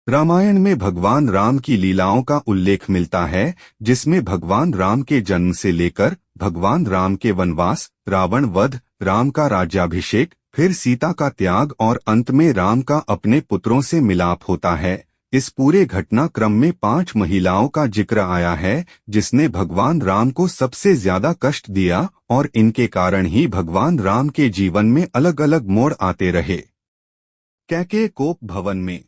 रामायण में भगवान राम की लीलाओं का उल्लेख मिलता है, जिसमें भगवान राम के जन्म से लेकर भगवान राम के वनवास, रावण वध, राम का राज्याभिषेक, फिर सीता का त्याग और अंत में राम का अपने पुत्रों से मिलाप होता है। इस पूरे घटनाक्रम में 5 महिलाओं का जिक्र आया है, जिसने भगवान राम को सबसे ज्यादा कष्ट दिया और इनके कारण ही भगवान राम के जीवन में अलग अलग मोड़ आते रहे। कैकेयी कोप भवन में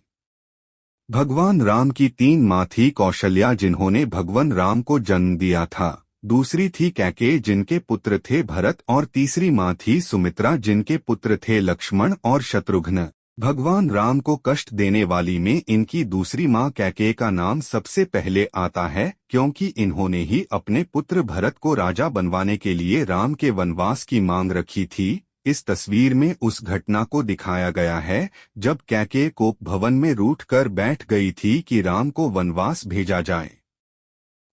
भगवान राम की 3 माँ थी कौशल्या, जिन्होंने भगवान राम को जन्म दिया था। दूसरी थी कैकेयी, जिनके पुत्र थे भरत, और तीसरी माँ थी सुमित्रा, जिनके पुत्र थे लक्ष्मण और शत्रुघ्न। भगवान राम को कष्ट देने वाली में इनकी दूसरी माँ कैकेयी का नाम सबसे पहले आता है, क्योंकि इन्होंने ही अपने पुत्र भरत को राजा बनवाने के लिए राम के वनवास की मांग रखी थी। इस तस्वीर में उस घटना को दिखाया गया है जब कैकेयी कोप भवन में रूठकर बैठ गई थी कि राम को वनवास भेजा जाए।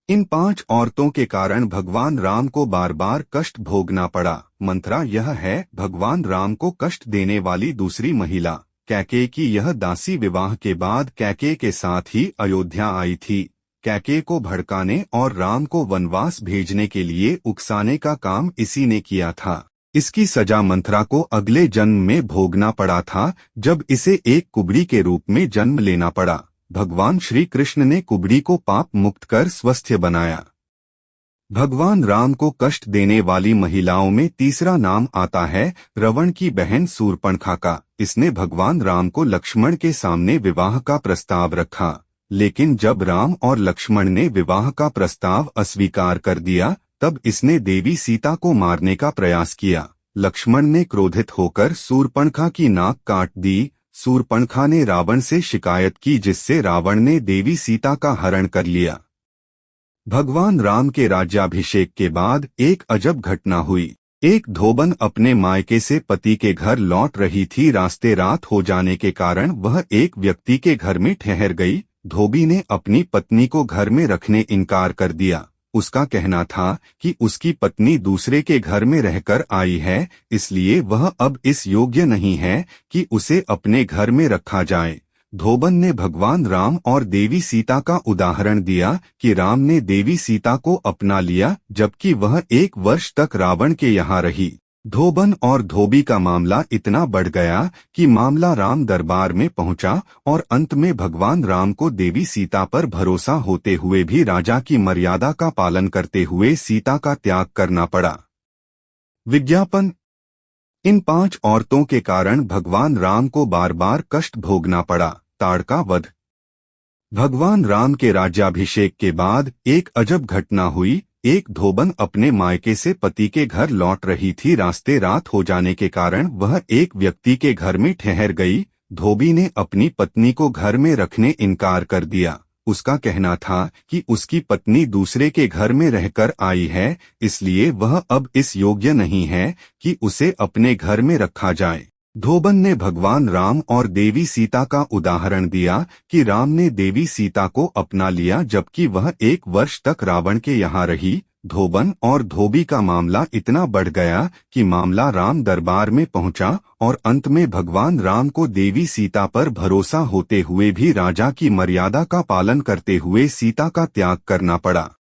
इन 5 औरतों के कारण भगवान राम को बार बार कष्ट भोगना पड़ा। मंत्रा यह है, भगवान राम को कष्ट देने वाली दूसरी महिला कैकेयी की यह दासी विवाह के बाद कैकेयी के साथ ही अयोध्या आई थी। कैकेयी को भड़काने और राम को वनवास भेजने के लिए उकसाने का काम इसी ने किया था। इसकी सजा मंथरा को अगले जन्म में भोगना पड़ा था, जब इसे एक कुबड़ी के रूप में जन्म लेना पड़ा। भगवान श्री कृष्ण ने कुबड़ी को पाप मुक्त कर स्वस्थ बनाया। भगवान राम को कष्ट देने वाली महिलाओं में तीसरा नाम आता है रावण की बहन शूर्पणखा का। इसने भगवान राम को लक्ष्मण के सामने विवाह का प्रस्ताव रखा, लेकिन जब राम और लक्ष्मण ने विवाह का प्रस्ताव अस्वीकार कर दिया, तब इसने देवी सीता को मारने का प्रयास किया। लक्ष्मण ने क्रोधित होकर शूर्पणखा की नाक काट दी। शूर्पणखा ने रावण से शिकायत की, जिससे रावण ने देवी सीता का हरण कर लिया। भगवान राम के राज्याभिषेक के बाद एक अजब घटना हुई। एक धोबन अपने मायके से पति के घर लौट रही थी। रास्ते रात हो जाने के कारण वह एक व्यक्ति के घर में ठहर गई। धोबी ने अपनी पत्नी को घर में रखने इनकार कर दिया। उसका कहना था कि उसकी पत्नी दूसरे के घर में रहकर आई है, इसलिए वह अब इस योग्य नहीं है कि उसे अपने घर में रखा जाए। धोबन ने भगवान राम और देवी सीता का उदाहरण दिया कि राम ने देवी सीता को अपना लिया, जबकि वह 1 वर्ष तक रावण के यहाँ रही। धोबन और धोबी का मामला इतना बढ़ गया कि मामला राम दरबार में पहुंचा और अंत में भगवान राम को देवी सीता पर भरोसा होते हुए भी राजा की मर्यादा का पालन करते हुए सीता का त्याग करना पड़ा। विज्ञापन: इन 5 औरतों के कारण भगवान राम को बार बार कष्ट भोगना पड़ा। ताड़का वध: भगवान राम के राज्याभिषेक के बाद एक अजब घटना हुई। एक धोबन अपने मायके से पति के घर लौट रही थी। रास्ते रात हो जाने के कारण वह एक व्यक्ति के घर में ठहर गई। धोबी ने अपनी पत्नी को घर में रखने इनकार कर दिया। उसका कहना था कि उसकी पत्नी दूसरे के घर में रहकर आई है, इसलिए वह अब इस योग्य नहीं है कि उसे अपने घर में रखा जाए। धोबन ने भगवान राम और देवी सीता का उदाहरण दिया कि राम ने देवी सीता को अपना लिया, जबकि वह 1 वर्ष तक रावण के यहाँ रही। धोबन और धोबी का मामला इतना बढ़ गया कि मामला राम दरबार में पहुंचा और अंत में भगवान राम को देवी सीता पर भरोसा होते हुए भी राजा की मर्यादा का पालन करते हुए सीता का त्याग करना पड़ा।